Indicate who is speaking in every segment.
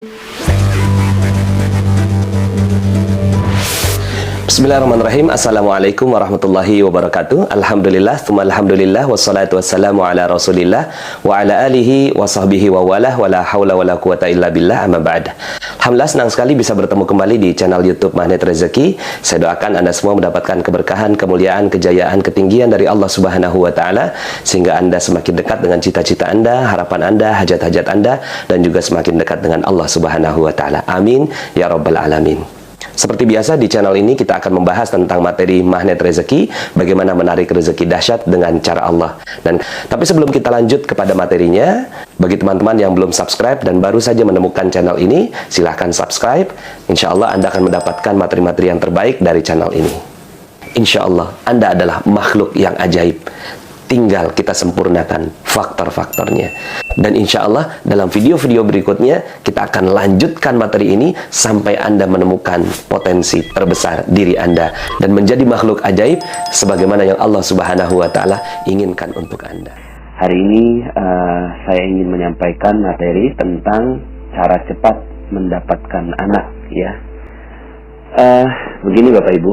Speaker 1: Bismillahirrahmanirrahim. Assalamualaikum warahmatullahi wabarakatuh. Alhamdulillah, tsumma alhamdulillah, wassalatu wassalamu ala rasulillah wa ala alihi wa sahbihi wa walah, wa la hawla wa la quwata illa billah, amma ba'd. Alhamdulillah, senang sekali bisa bertemu kembali di channel YouTube Magnet Rezeki. Saya doakan Anda semua mendapatkan keberkahan, kemuliaan, kejayaan, ketinggian dari Allah Subhanahu wa taala, sehingga Anda semakin dekat dengan cita-cita Anda, harapan Anda, hajat-hajat Anda, dan juga semakin dekat dengan Allah Subhanahu wa taala. Amin ya rabbal alamin. Seperti biasa di channel ini kita akan membahas tentang materi magnet rezeki, bagaimana menarik rezeki dahsyat dengan cara Allah. Tapi sebelum kita lanjut kepada materinya, bagi teman-teman yang belum subscribe dan baru saja menemukan channel ini, silahkan subscribe. Insya Allah Anda akan mendapatkan materi-materi yang terbaik dari channel ini. Insya Allah Anda adalah makhluk yang ajaib. Tinggal kita sempurnakan faktor-faktornya. Dan insya Allah dalam video-video berikutnya kita akan lanjutkan materi ini sampai Anda menemukan potensi terbesar diri Anda dan menjadi makhluk ajaib sebagaimana yang Allah Subhanahu wa taala inginkan untuk Anda.
Speaker 2: Hari ini saya ingin menyampaikan materi tentang cara cepat mendapatkan anak, ya. Begini Bapak Ibu,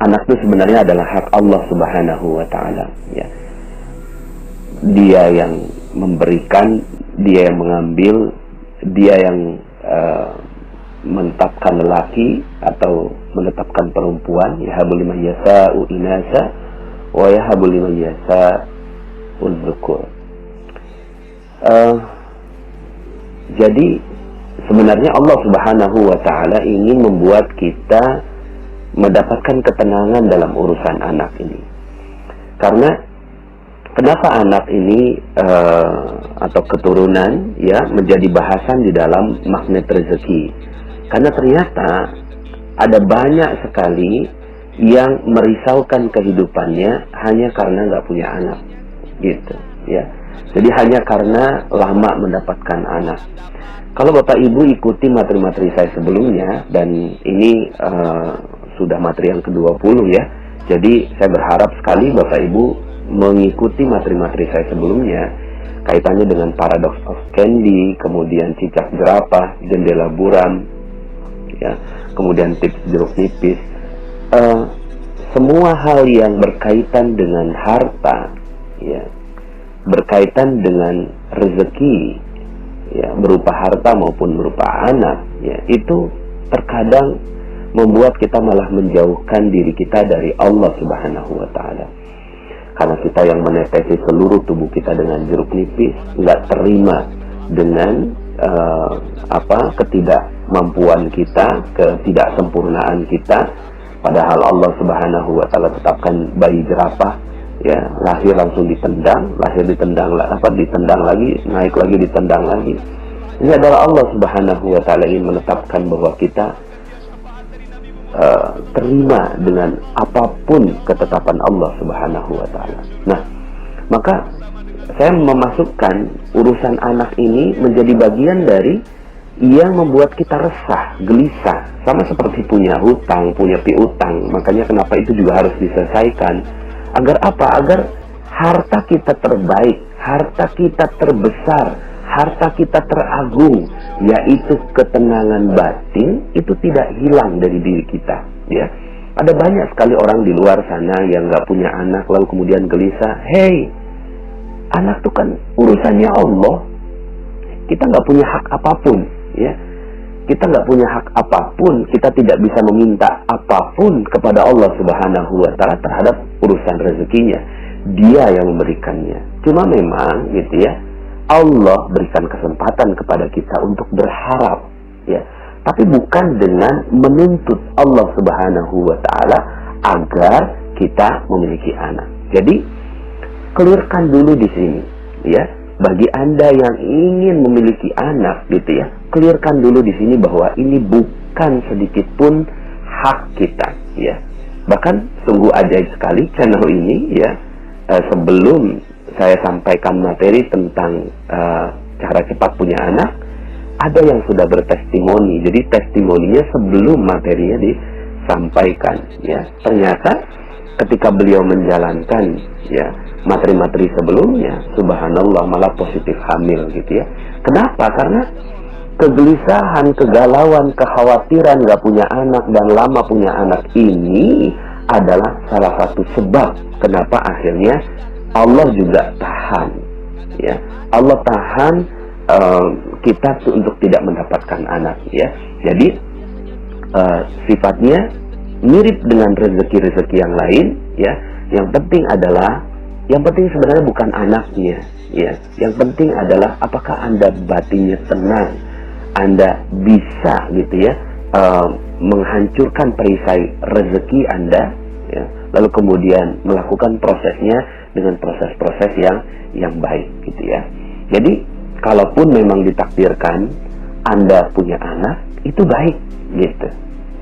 Speaker 2: anak itu sebenarnya adalah hak Allah Subhanahu wa taala, ya. Dia yang memberikan, dia yang mengambil, dia yang menetapkan lelaki atau menetapkan perempuan, yahabu liman yasha'u inasa wa yahabu liman yasha'u dzukur. Jadi sebenarnya Allah Subhanahu wa taala ingin membuat kita mendapatkan ketenangan dalam urusan anak ini. Karena kenapa anak ini atau keturunan, ya, menjadi bahasan di dalam magnet rezeki? Karena ternyata ada banyak sekali yang merisaukan kehidupannya hanya karena nggak punya anak, gitu, ya. Jadi hanya karena lama mendapatkan anak. Kalau Bapak Ibu ikuti materi-materi saya sebelumnya, dan ini sudah materi yang ke-20, ya. Jadi saya berharap sekali Bapak Ibu mengikuti materi-materi saya sebelumnya kaitannya dengan paradox of candy, kemudian cicak jerapah, jendela buram, ya, kemudian tips jeruk nipis. Semua hal yang berkaitan dengan harta, ya, berkaitan dengan rezeki, ya, berupa harta maupun berupa anak, ya, itu terkadang membuat kita malah menjauhkan diri kita dari Allah Subhanahu wa taala. Karena kita yang menetesi seluruh tubuh kita dengan jeruk nipis, nggak terima dengan ketidakmampuan kita, ketidaksempurnaan kita, padahal Allah Subhanahu wa taala tetapkan bayi jerapah, ya, lahir langsung ditendang, ditendang lagi, naik lagi, ditendang lagi. Ini adalah Allah Subhanahu wa taala ingin menetapkan bahwa kita terima dengan apapun ketetapan Allah Subhanahu wa taala. Nah, maka saya memasukkan urusan anak ini menjadi bagian dari yang membuat kita resah, gelisah, sama seperti punya hutang, punya piutang. Makanya kenapa itu juga harus diselesaikan. Agar apa? Agar harta kita terbaik, harta kita terbesar, harta kita teragung, yaitu ketenangan batin, itu tidak hilang dari diri kita, ya. Ada banyak sekali orang di luar sana yang nggak punya anak lalu kemudian gelisah. Hey, anak itu kan urusannya Allah. Kita nggak punya hak apapun, ya. Kita nggak punya hak apapun. Kita tidak bisa meminta apapun kepada Allah Subhanahu wa taala terhadap urusan rezekinya. Dia yang memberikannya. Cuma memang, gitu ya, Allah berikan kesempatan kepada kita untuk berharap, ya, tapi bukan dengan menuntut Allah Subhanahu wa taala agar kita memiliki anak. Jadi clearkan dulu di sini, ya, bagi Anda yang ingin memiliki anak, gitu ya, clearkan dulu di sini bahwa ini bukan sedikit pun hak kita, ya. Bahkan sungguh ajaib sekali channel ini, ya. Sebelum saya sampaikan materi tentang cara cepat punya anak, ada yang sudah bertestimoni. Jadi testimoninya sebelum materinya disampaikan, ya. Ternyata ketika beliau menjalankan, ya, materi-materi sebelumnya, subhanallah, malah positif hamil, gitu ya. Kenapa? Karena kegelisahan, kegalauan, kekhawatiran gak punya anak dan lama punya anak ini adalah salah satu sebab kenapa akhirnya Allah juga tahan, ya. Allah tahan kita tuh untuk tidak mendapatkan anak, ya. Jadi sifatnya mirip dengan rezeki-rezeki yang lain, ya. Yang penting sebenarnya bukan anaknya, ya. Yang penting adalah apakah Anda batinnya tenang, Anda bisa gitu ya menghancurkan perisai rezeki Anda, ya. Lalu kemudian melakukan prosesnya dengan proses-proses yang baik gitu ya. Jadi kalaupun memang ditakdirkan Anda punya anak, itu baik gitu.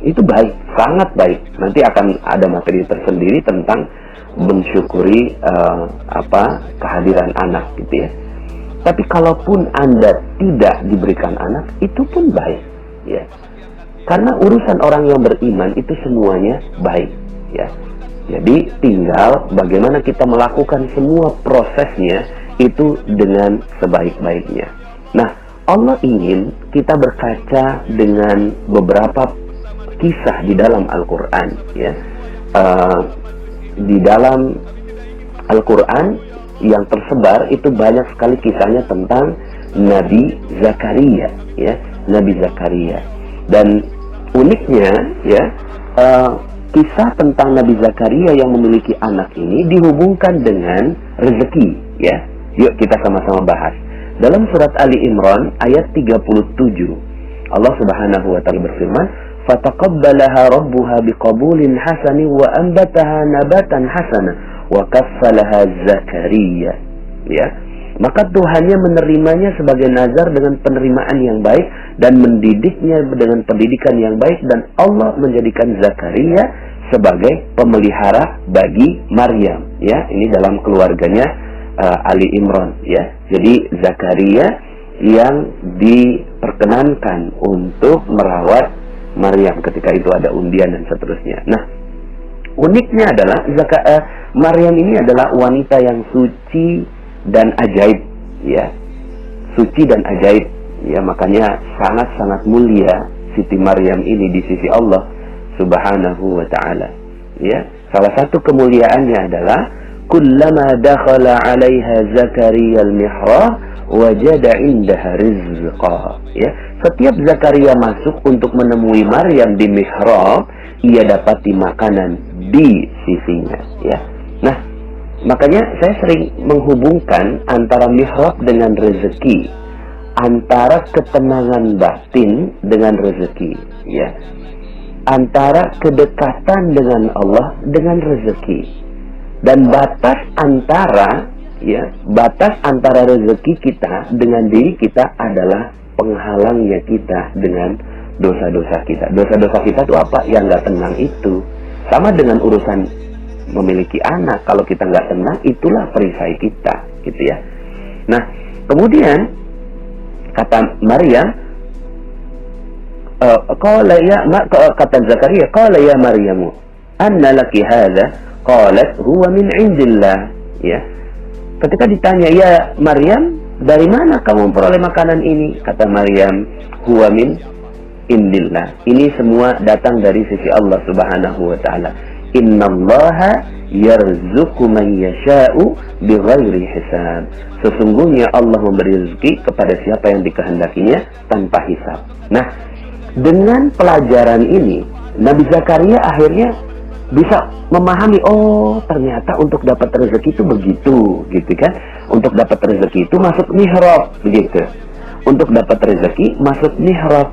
Speaker 2: Itu baik, sangat baik. Nanti akan ada materi tersendiri tentang mensyukuri kehadiran anak gitu ya. Tapi kalaupun Anda tidak diberikan anak, itu pun baik, ya. Karena urusan orang yang beriman itu semuanya baik, ya. Jadi tinggal bagaimana kita melakukan semua prosesnya itu dengan sebaik-baiknya. Nah, Allah ingin kita berkaca dengan beberapa kisah di dalam Al-Quran, ya. Di dalam Al-Quran yang tersebar itu banyak sekali kisahnya tentang Nabi Zakaria, ya, Nabi Zakaria. Dan uniknya, ya, kisah tentang Nabi Zakaria yang memiliki anak ini dihubungkan dengan rezeki, ya. Yuk kita sama-sama bahas. Dalam surat Ali Imran ayat 37, Allah Subhanahu wa taala berfirman, "Fataqabbalaha rabbuha biqabulin hasani wa anbataha nabatan hasana wa kaffalaha Zakaria." Ya. Maka Tuhannya menerimanya sebagai nazar dengan penerimaan yang baik dan mendidiknya dengan pendidikan yang baik, dan Allah menjadikan Zakaria sebagai pemelihara bagi Maryam, ya. Ini dalam keluarganya Ali Imran, ya. Jadi Zakaria yang diperkenankan untuk merawat Maryam ketika itu ada undian dan seterusnya. Nah, uniknya adalah Maryam ini adalah wanita yang suci dan ajaib, ya. Suci dan ajaib, ya. Makanya sangat-sangat mulia Siti Maryam ini di sisi Allah Subhanahu wa taala, ya. Salah satu kemuliaannya adalah kullama dakhala 'alaiha Zakaria al-mihrab wajada 'indaha rizqa, ya. Setiap Zakaria masuk untuk menemui Maryam di mihrab, ia dapati makanan di sisinya, ya. Nah, makanya saya sering menghubungkan antara mihrab dengan rezeki, antara ketenangan batin dengan rezeki, ya. Antara kedekatan dengan Allah dengan rezeki. Dan batas antara rezeki kita dengan diri kita adalah penghalangnya kita dengan dosa-dosa kita. Dosa-dosa kita itu apa? Yang nggak tenang itu. Sama dengan urusan memiliki anak. Kalau kita nggak tenang, itulah perisai kita, gitu ya. Nah, kemudian kata Maryam, kata Zakaria, qala ya Maryamu, anna laki hadha? Qalat huwa min indillah, ya. Ketika ditanya, ya Maryam, dari mana kamu memperoleh makanan ini? Kata Maryam, huwa min indillah. Ini semua datang dari sisi Allah Subhanahu wa taala. Innallaha yarzuqu man yasha'u bighairi hisab. Sesungguhnya Allah memberi rezeki kepada siapa yang dikehendakinya tanpa hisab. Nah, dengan pelajaran ini Nabi Zakaria akhirnya bisa memahami, oh ternyata untuk dapat rezeki itu begitu, gitu kan. Untuk dapat rezeki itu masuk mihrab, begitu. Untuk dapat rezeki masuk mihrab.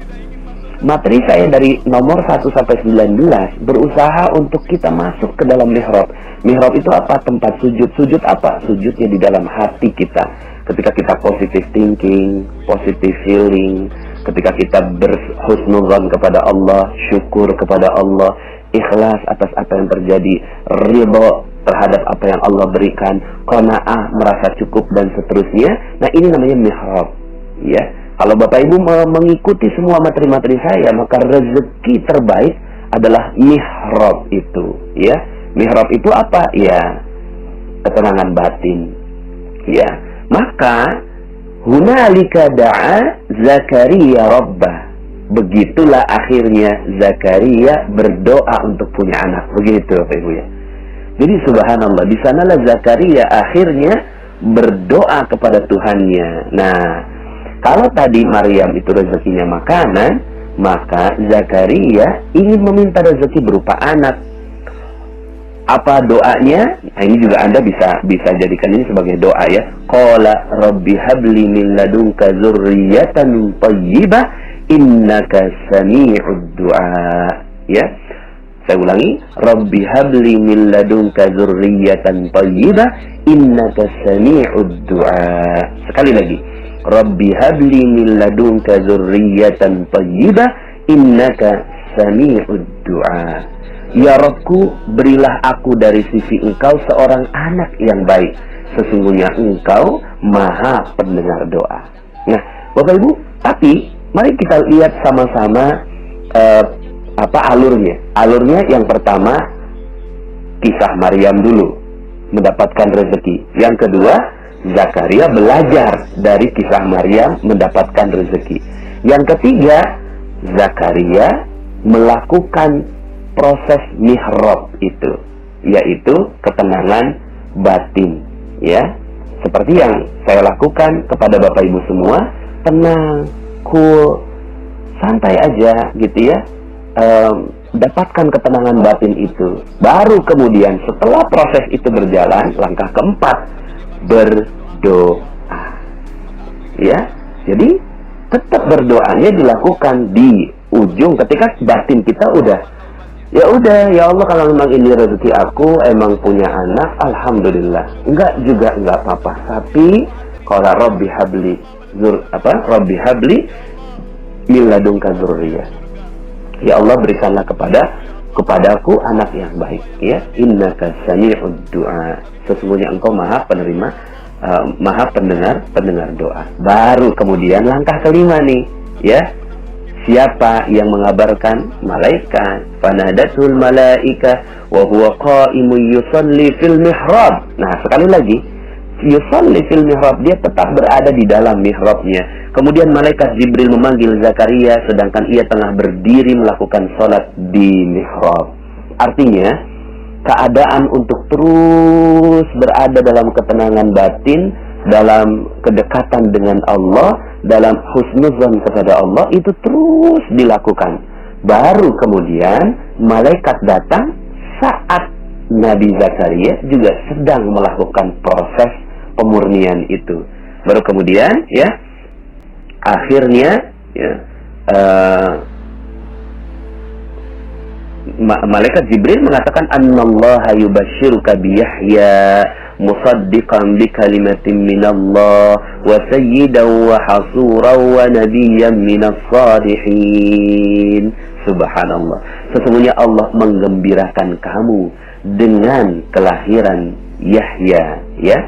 Speaker 2: Materi saya dari nomor 1 sampai 19 berusaha untuk kita masuk ke dalam mihrab. Mihrab itu apa? Tempat sujud. Sujud apa? Sujudnya di dalam hati kita. Ketika kita positive thinking, positive feeling, ketika kita berhusnuzan kepada Allah, syukur kepada Allah, ikhlas atas apa yang terjadi, ridha terhadap apa yang Allah berikan, qanaah, merasa cukup dan seterusnya. Nah, ini namanya mihrab, ya. Kalau Bapak Ibu mengikuti semua materi-materi saya, maka rezeki terbaik adalah mihrab itu, ya. Mihrab itu apa? Ya, ketenangan batin, ya. Maka Hunalika da'a Zakaria rabbah. Begitulah akhirnya Zakaria berdoa untuk punya anak. Begitu Bapak Ibu ya. Jadi subhanallah, di sanalah Zakaria akhirnya berdoa kepada Tuhannya. Nah, kalau tadi Maryam itu rezekinya makanan, maka Zakaria ingin meminta rezeki berupa anak. Apa doanya? Nah, ini juga Anda bisa jadikan ini sebagai doa ya. Qala rabbi habli min ladunka dzurriyyatan thayyibah innaka sami'ud du'a. Ya. Saya ulangi, rabbi habli min ladunka dzurriyyatan thayyibah innaka sami'ud du'a. Sekali lagi. Rabbi habli min ladunka dzurriyyatan thayyibah innaka sami'ud du'a. Ya Rabbku, berilah aku dari sisi Engkau seorang anak yang baik. Sesungguhnya Engkau Maha pendengar doa. Nah, Bapak Ibu, tapi mari kita lihat sama-sama alurnya. Alurnya yang pertama, kisah Maryam dulu mendapatkan rezeki. Yang kedua, Zakaria belajar dari kisah Maryam mendapatkan rezeki. Yang ketiga, Zakaria melakukan proses mihrab itu, yaitu ketenangan batin, ya. Seperti yang saya lakukan kepada Bapak Ibu semua, tenang, cool, santai aja gitu ya. Dapatkan ketenangan batin itu. Baru kemudian setelah proses itu berjalan, langkah keempat, berdoa. Ya, jadi tetap berdoanya dilakukan di ujung ketika batin kita ya udah, ya Allah, kalau memang ini rezeki aku, emang punya anak, alhamdulillah. Enggak juga enggak apa-apa. Tapi kalau Rabbi habli Rabbi habli min ladunka dzurriyyah. Ya Allah, berikanlah kepadaku anak yang baik, ya. Innaka sami'ud du'a. Sesungguhnya Engkau Maha penerima, Maha pendengar doa. Baru kemudian langkah kelima nih, ya. Siapa yang mengabarkan? Malaikat. Fanadatul malaika wa huwa qa'imun yusalli fil mihrab. Nah, sekali lagi, yusalli fil mihrab, dia tetap berada di dalam mihrabnya. Kemudian malaikat Jibril memanggil Zakaria sedangkan ia tengah berdiri melakukan sholat di mihrab. Artinya, keadaan untuk terus berada dalam ketenangan batin, dalam kedekatan dengan Allah, dalam husnuzan kepada Allah, itu terus dilakukan. Baru kemudian malaikat datang saat Nabi Zakaria juga sedang melakukan proses pemurnian itu. Baru kemudian, ya, akhirnya, ya, malaikat Jibril mengatakan, Annallaha yubashiruka biyahya musaddiqan bi kalimatin minallah wa sayyidan wa hasuran wa nabiyyan minas salihin. Subhanallah. Sesungguhnya Allah menggembirakan kamu dengan kelahiran Yahya, ya,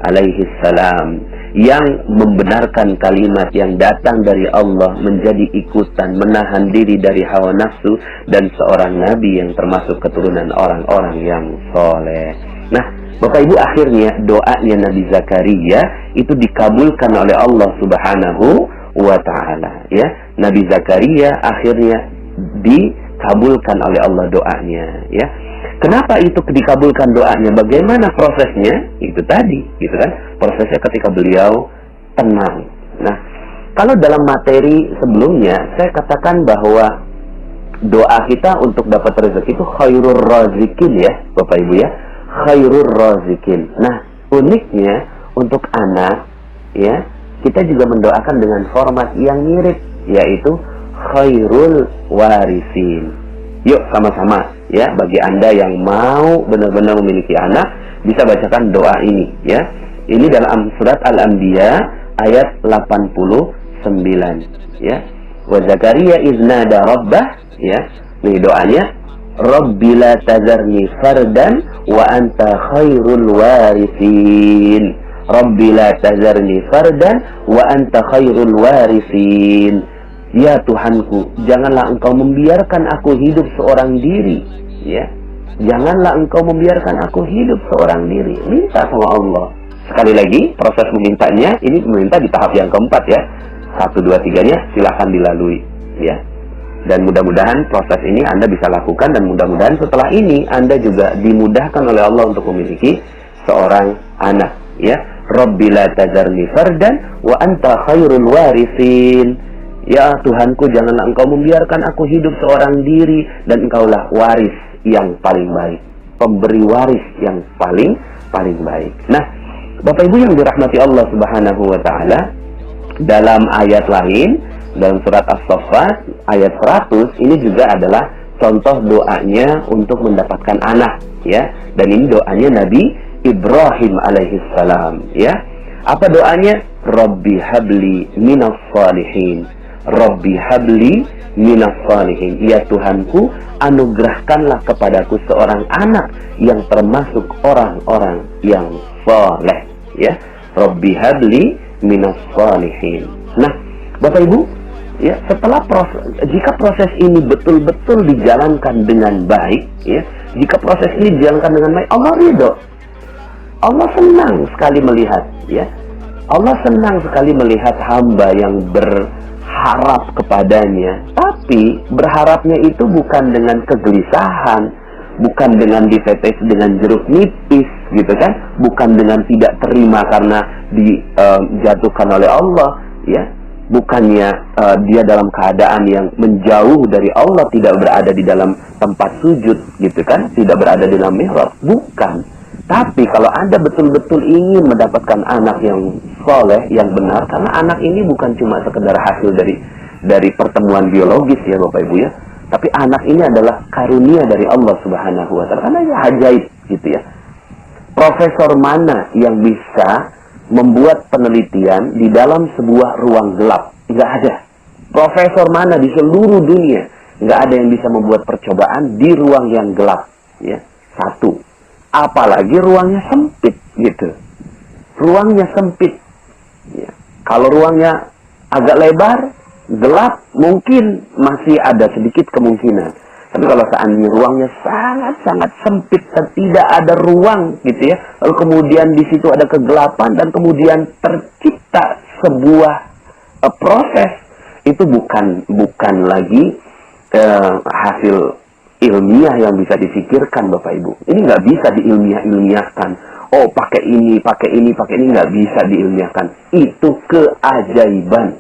Speaker 2: alaihi salam, yang membenarkan kalimat yang datang dari Allah, menjadi ikutan, menahan diri dari hawa nafsu, dan seorang nabi yang termasuk keturunan orang-orang yang soleh. Nah, Bapak Ibu, akhirnya doanya Nabi Zakaria itu dikabulkan oleh Allah Subhanahu wa ta'ala, ya. Nabi Zakaria akhirnya dikabulkan oleh Allah doanya, ya. Kenapa itu dikabulkan doanya? Bagaimana prosesnya? Itu tadi, gitu kan? Prosesnya ketika beliau tenang. Nah, kalau dalam materi sebelumnya saya katakan bahwa doa kita untuk dapat rezeki itu khairur razikin, ya, Bapak Ibu, ya. Khairur razikin. Nah, uniknya untuk anak, ya, kita juga mendoakan dengan format yang mirip, yaitu khairul warisin. Yuk sama-sama, ya, bagi Anda yang mau benar-benar memiliki anak, bisa bacakan doa ini, ya. Ini dalam surat Al-Anbiya ayat 89, ya. Wa Zakaria iznada rabbah, ya. Nih doanya, Rabbi la tazarni fardan wa anta khairul warisin. Rabbi la tazarni fardan wa anta khairul warisin. Ya Tuhanku, janganlah Engkau membiarkan aku hidup seorang diri, ya. Janganlah Engkau membiarkan aku hidup seorang diri. Minta sama Allah. sekali lagi proses memintanya ini meminta di tahap yang keempat ya. 1, 2, 3-nya silakan dilalui ya. Dan mudah-mudahan proses ini Anda bisa lakukan, dan mudah-mudahan setelah ini Anda juga dimudahkan oleh Allah untuk memiliki seorang anak ya. Rabbi la tazarni fardan wa anta khairul warisin. Ya Tuhanku, janganlah engkau membiarkan aku hidup seorang diri, dan engkaulah waris yang paling baik, pemberi waris yang paling baik. Nah, Bapak Ibu yang dirahmati Allah Subhanahu wa taala, dalam ayat lain dalam surat As-Saffat ayat 100 ini juga adalah contoh doanya untuk mendapatkan anak ya. Dan ini doanya Nabi Ibrahim alaihissalam ya. Apa doanya? Rabbi habli minas salihin. Rabbi habli minas salihin. Ya Tuhanku, anugerahkanlah kepadaku seorang anak yang termasuk orang-orang yang saleh ya. Rabbi habli minas salihin. Nah, Bapak Ibu, ya, setelah jika proses ini betul-betul dijalankan dengan baik, ya, jika proses ini dijalankan dengan baik, Allah ridho. Allah senang sekali melihat, ya. Allah senang sekali melihat hamba yang berharap kepadanya. Tapi berharapnya itu bukan dengan kegelisahan, bukan dengan ditetes dengan jeruk nipis, gitu kan? Bukan dengan tidak terima karena dijatuhkan oleh Allah, ya. Bukannya dia dalam keadaan yang menjauh dari Allah, tidak berada di dalam tempat sujud, gitu kan? Tidak berada di dalam mihrab, bukan. Tapi kalau Anda betul-betul ingin mendapatkan anak yang soleh, yang benar, karena anak ini bukan cuma sekedar hasil dari pertemuan biologis ya Bapak Ibu ya, tapi anak ini adalah karunia dari Allah Subhanahu wa taala. Karena ya ajaib gitu ya. Profesor mana yang bisa membuat penelitian di dalam sebuah ruang gelap? Nggak ada. Profesor mana di seluruh dunia nggak ada yang bisa membuat percobaan di ruang yang gelap, ya. Satu, apalagi ruangnya sempit gitu. Ruangnya sempit. Ya. Kalau ruangnya agak lebar, gelap, mungkin masih ada sedikit kemungkinan. Tapi kalau seandainya ruangnya sangat-sangat sempit dan tidak ada ruang gitu ya, lalu kemudian di situ ada kegelapan dan kemudian tercipta sebuah proses, itu bukan lagi hasil ilmiah yang bisa difikirkan Bapak Ibu. Ini nggak bisa diilmiahkan. Oh, pakai ini, nggak bisa diilmiahkan. Itu keajaiban.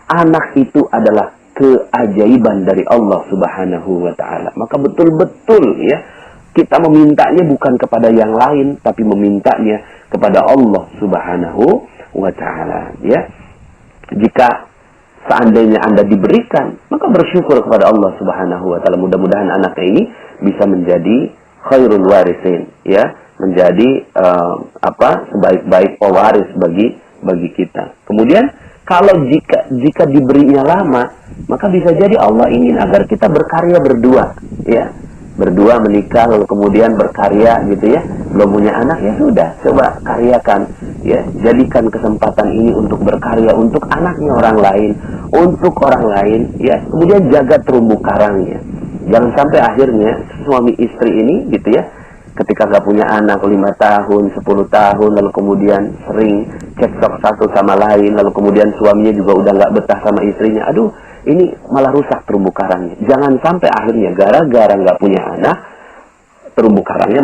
Speaker 2: Anak itu adalah keajaiban dari Allah Subhanahu wa taala. Maka betul-betul ya, kita memintanya bukan kepada yang lain, tapi memintanya kepada Allah Subhanahu wa taala ya. Jika seandainya Anda diberikan, maka bersyukur kepada Allah Subhanahu wa taala. Mudah-mudahan anaknya ini bisa menjadi khairul warisin ya, menjadi sebaik-baik pewaris bagi kita. Kemudian kalau jika diberinya lama, maka bisa jadi Allah ingin agar kita berkarya berdua, ya. Berdua menikah lalu kemudian berkarya gitu ya. Belum punya anak, ya sudah, coba karyakan, ya. Jadikan kesempatan ini untuk berkarya untuk anaknya orang lain, untuk orang lain, ya. Kemudian jaga terumbu karangnya. Jangan sampai akhirnya suami istri ini gitu ya, ketika nggak punya anak 5 tahun, 10 tahun, lalu kemudian sering cekcok satu sama lain, lalu kemudian suaminya juga udah nggak betah sama istrinya. Aduh, ini malah rusak terumbu karangnya. Jangan sampai akhirnya gara-gara nggak punya anak, terumbu karangnya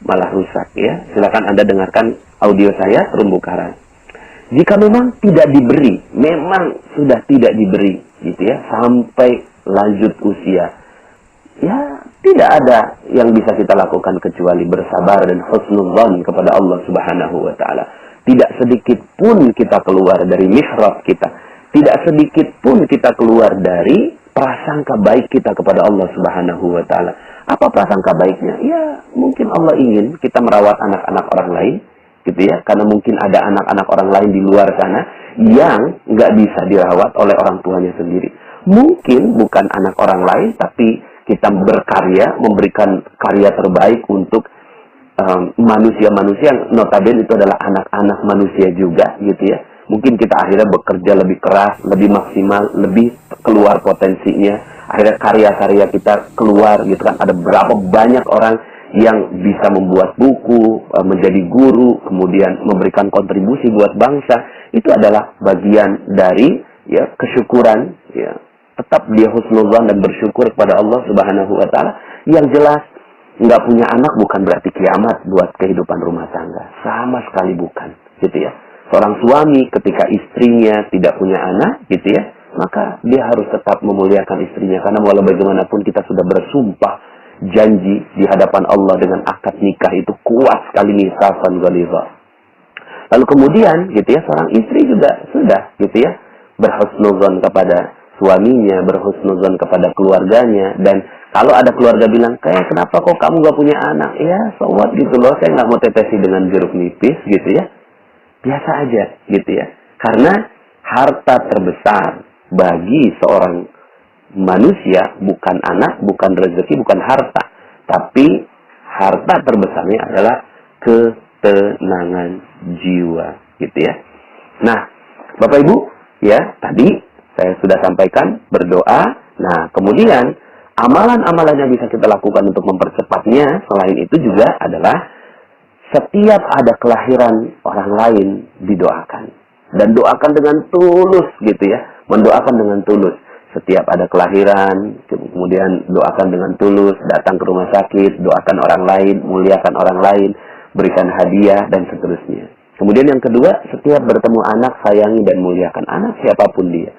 Speaker 2: malah rusak ya. Silakan Anda dengarkan audio saya, terumbu karang. Jika memang tidak diberi, memang sudah tidak diberi gitu ya, sampai lanjut usia, ya tidak ada yang bisa kita lakukan kecuali bersabar dan husnudzan kepada Allah Subhanahu wa taala. Tidak sedikit pun kita keluar dari mihrab kita, tidak sedikit pun kita keluar dari prasangka baik kita kepada Allah Subhanahu wa taala. Apa prasangka baiknya? Ya, mungkin Allah ingin kita merawat anak-anak orang lain gitu ya, karena mungkin ada anak-anak orang lain di luar sana yang nggak bisa dirawat oleh orang tuanya sendiri. Mungkin bukan anak orang lain, tapi kita berkarya, memberikan karya terbaik untuk manusia-manusia yang notabene itu adalah anak-anak manusia juga gitu ya. Mungkin kita akhirnya bekerja lebih keras, lebih maksimal, lebih keluar potensinya. Akhirnya karya-karya kita keluar gitu kan. Ada berapa banyak orang yang bisa membuat buku, menjadi guru, kemudian memberikan kontribusi buat bangsa, itu adalah bagian dari ya kesyukuran, ya. Tetap dia husnuzan dan bersyukur kepada Allah Subhanahu wa taala. Yang jelas nggak punya anak bukan berarti kiamat buat kehidupan rumah tangga. Sama sekali bukan, gitu ya. Seorang suami ketika istrinya tidak punya anak, gitu ya, maka dia harus tetap memuliakan istrinya. Karena walau bagaimanapun kita sudah bersumpah janji di hadapan Allah dengan akad nikah itu kuat sekali, mitsaqan ghalidha. Lalu kemudian, gitu ya, seorang istri juga sudah, gitu ya, berhusnuzon kepada suaminya, berhusnuzon kepada keluarganya. Dan kalau ada keluarga bilang, kayak kenapa kok kamu gak punya anak? Ya, so what gitu loh, saya gak mau tetesi dengan jeruk nipis, gitu ya. Biasa aja, gitu ya. Karena harta terbesar bagi seorang manusia bukan anak, bukan rezeki, bukan harta. Tapi harta terbesarnya adalah ketenangan jiwa, gitu ya. Nah, Bapak Ibu, ya, tadi saya sudah sampaikan berdoa. Nah, kemudian amalan-amalan yang bisa kita lakukan untuk mempercepatnya selain itu juga adalah setiap ada kelahiran orang lain didoakan. Dan doakan dengan tulus, gitu ya. Mendoakan dengan tulus. Setiap ada kelahiran, kemudian doakan dengan tulus. Datang ke rumah sakit, doakan orang lain, muliakan orang lain, berikan hadiah, dan seterusnya. Kemudian yang kedua, setiap bertemu anak, sayangi dan muliakan anak siapapun dia.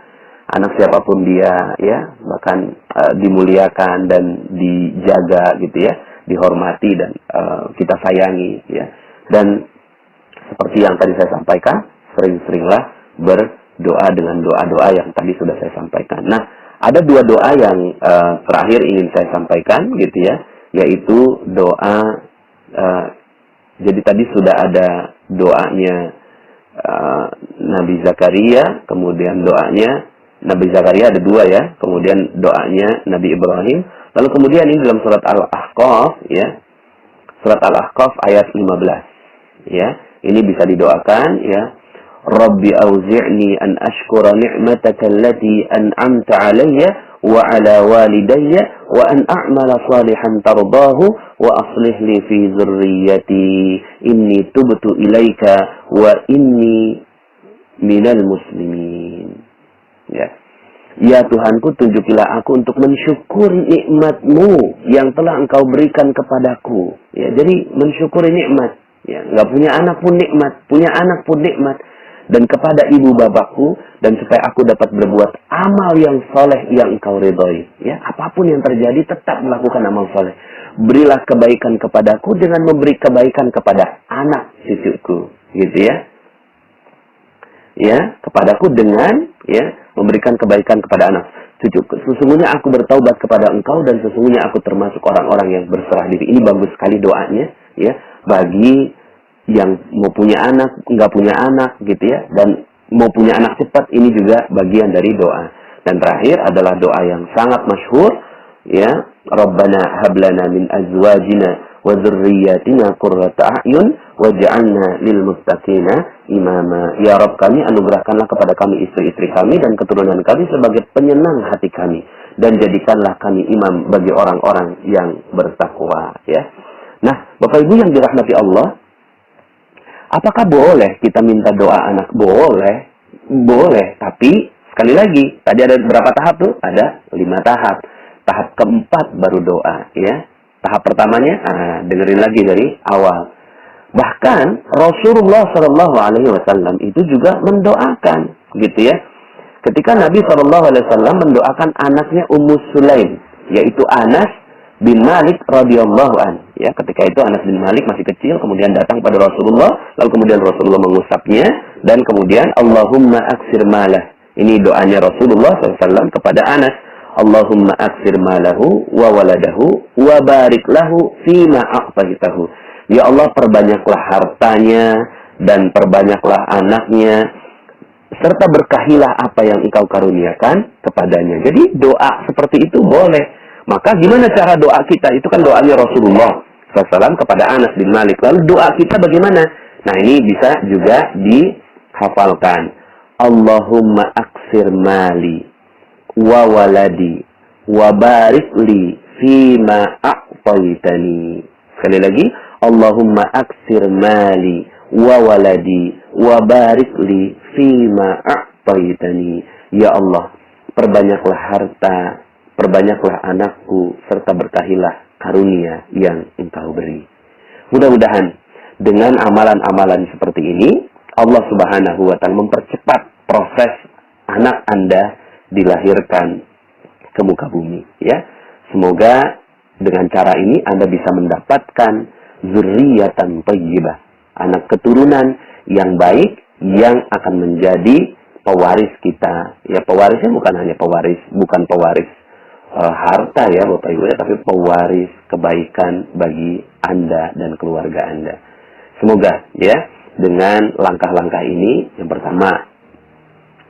Speaker 2: Anak siapapun dia, ya, bahkan dimuliakan dan dijaga, gitu ya. Dihormati dan kita sayangi, ya. Dan seperti yang tadi saya sampaikan, sering-seringlah berdoa dengan doa-doa yang tadi sudah saya sampaikan. Nah, ada dua doa yang terakhir ingin saya sampaikan, gitu ya, yaitu doa. Jadi tadi sudah ada doanya Nabi Zakaria, kemudian doanya Nabi Zakaria ada dua ya, kemudian doanya Nabi Ibrahim. Lalu kemudian ini dalam surat Al-Ahqaf, ya. Surat Al-Ahqaf ayat 15. Ya, ini bisa didoakan, ya. Rabbi auzi'ni an ashkura ni'mataka allati an'amta 'alayya wa 'ala walidayya wa an a'mala salihan tardahu wa aslih li fi dzurriyyati inni tubtu ilaika wa inni minal muslimin. Ya. Ya Tuhanku, tunjukilah aku untuk mensyukuri nikmat-Mu yang telah Engkau berikan kepadaku. Ya, jadi mensyukuri nikmat. Ya, nggak punya anak pun nikmat, punya anak pun nikmat. Dan kepada ibu bapakku, dan supaya aku dapat berbuat amal yang soleh yang Engkau ridhoi. Ya, apapun yang terjadi tetap melakukan amal soleh. Berilah kebaikan kepadaku dengan memberi kebaikan kepada anak cucuku, gitu ya. Ya, kepadaku dengan memberikan kebaikan kepada anak cucuku. Sesungguhnya aku bertaubat kepada Engkau dan sesungguhnya aku termasuk orang-orang yang berserah diri. Ini bagus sekali doanya, ya, bagi yang mau punya anak, nggak punya anak, gitu ya, dan mau punya anak cepat, ini juga bagian dari doa. Dan terakhir adalah doa yang sangat masyhur, ya, Rabbana hablana min azwajina wa dzurriyyatina qurrata a'yun waj'alna lil muttaqina imama. Ya Rabb kami, anugerahkanlah kepada kami istri-istri kami dan keturunan kami sebagai penyenang hati kami, dan jadikanlah kami imam bagi orang-orang yang bertakwa, ya. Nah, Bapak Ibu yang dirahmati Allah, apakah boleh kita minta doa anak? Boleh. Boleh, tapi sekali lagi, tadi ada berapa tahap tuh? Ada 5 tahap. Tahap keempat baru doa, ya. Tahap pertamanya, dengerin lagi dari awal. Bahkan Rasulullah SAW itu juga mendoakan, gitu ya. Ketika Nabi SAW mendoakan anaknya Ummu Sulaim, yaitu Anas bin Malik radhiyallahu an. Ya, ketika itu Anas bin Malik masih kecil, kemudian datang pada Rasulullah, lalu kemudian Rasulullah mengusapnya, dan kemudian Allahumma aksir malah. Ini doanya Rasulullah SAW kepada Anas. Allahumma aksir malahu wa waladahu wa barik lahu fima a'taitahu. Ya Allah, perbanyaklah hartanya dan perbanyaklah anaknya, serta berkahilah apa yang Engkau karuniakan kepadanya. Jadi doa seperti itu boleh. Maka gimana cara doa kita? Itu kan doanya Rasulullah SAW kepada Anas bin Malik. Lalu doa kita bagaimana? Nah, ini bisa juga dihafalkan. Allahumma aksir mali wa waladi wa barik li fima a'taitani. Sekali lagi, Allahumma aksir mali wa waladi wa barik li fima a'taitani. Ya Allah, perbanyaklah harta, perbanyaklah anakku, serta berkahilah karunia yang Engkau beri. Mudah-mudahan dengan amalan-amalan seperti ini, Allah Subhanahu wa Ta'ala mempercepat proses anak Anda dilahirkan ke muka bumi, ya. Semoga dengan cara ini Anda bisa mendapatkan zurriyatan thayyibah, anak keturunan yang baik yang akan menjadi pewaris kita. Ya, pewarisnya bukan hanya bukan pewaris harta ya Bapak Ibu, tapi pewaris kebaikan bagi Anda dan keluarga Anda. Semoga ya dengan langkah-langkah ini, yang pertama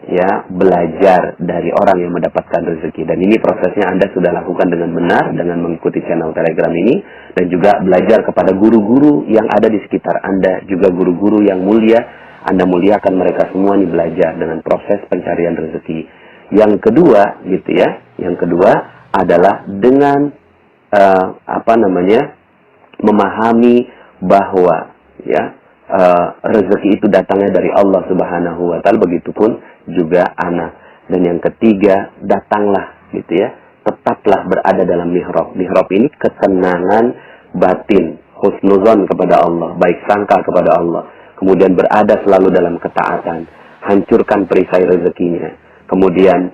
Speaker 2: ya, belajar dari orang yang mendapatkan rezeki, dan ini prosesnya Anda sudah lakukan dengan benar dengan mengikuti channel Telegram ini, dan juga belajar kepada guru-guru yang ada di sekitar Anda, juga guru-guru yang mulia. Anda muliakan mereka semua nih, belajar dengan proses pencarian rezeki. Yang kedua gitu ya, yang kedua adalah dengan memahami bahwa ya rezeki itu datangnya dari Allah Subhanahu wa Ta'ala, begitupun juga anak. Dan yang ketiga, datanglah gitu ya, tetaplah berada dalam mihrab. Mihrab ini ketenangan batin, husnuzon kepada Allah, baik sangka kepada Allah. Kemudian berada selalu dalam ketaatan, hancurkan perisai rezekinya. Kemudian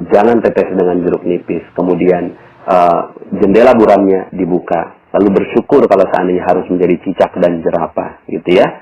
Speaker 2: jangan tetes dengan jeruk nipis. Kemudian jendela buramnya dibuka. Lalu bersyukur kalau seandainya harus menjadi cicak dan jerapah, gitu ya.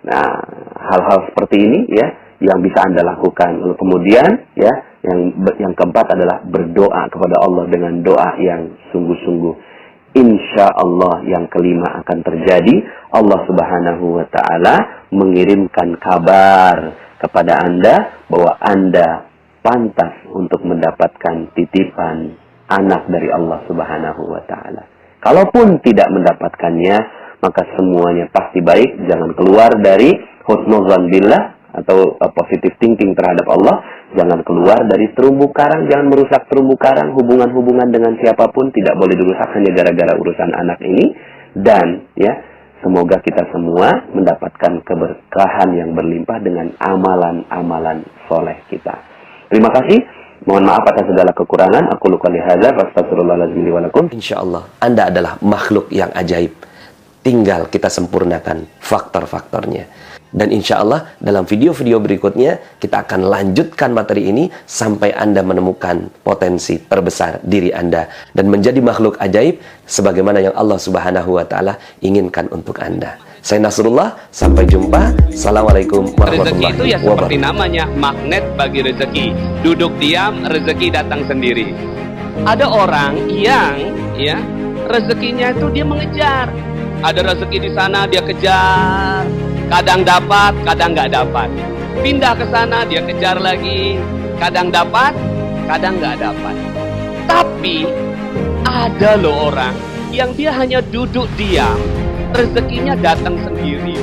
Speaker 2: Nah, hal-hal seperti ini ya yang bisa Anda lakukan. Lalu kemudian ya yang keempat adalah berdoa kepada Allah dengan doa yang sungguh-sungguh. Insya Allah yang kelima akan terjadi. Allah Subhanahu wa Ta'ala mengirimkan kabar kepada Anda bahwa Anda pantas untuk mendapatkan titipan anak dari Allah Subhanahu wa Ta'ala. Kalaupun tidak mendapatkannya, maka semuanya pasti baik. Jangan keluar dari husnuzan billah atau positive thinking terhadap Allah. Jangan keluar dari terumbu karang, jangan merusak terumbu karang. Hubungan-hubungan dengan siapapun tidak boleh dirusak hanya gara-gara urusan anak ini. Dan ya, semoga kita semua mendapatkan keberkahan yang berlimpah dengan amalan-amalan soleh kita. Terima kasih. Mohon maaf atas segala kekurangan. Aku luka lihada, astagfirullahaladzim wa lakum.
Speaker 1: Insya Allah, Anda adalah makhluk yang ajaib. Tinggal kita sempurnakan faktor-faktornya. Dan insya Allah, dalam video-video berikutnya, kita akan lanjutkan materi ini sampai Anda menemukan potensi terbesar diri Anda. Dan menjadi makhluk ajaib, sebagaimana yang Allah Subhanahu wa Ta'ala inginkan untuk Anda. Saya Nasrullah, sampai jumpa. Assalamualaikum warahmatullahi wabarakatuh.
Speaker 3: Rezeki itu ya seperti namanya, magnet bagi rezeki. Duduk diam, rezeki datang sendiri. Ada orang yang ya rezekinya itu dia mengejar. Ada rezeki di sana dia kejar. Kadang dapat, kadang nggak dapat. Pindah ke sana dia kejar lagi. Kadang dapat, kadang nggak dapat. Tapi ada loh orang yang dia hanya duduk diam, rezekinya datang sendiri.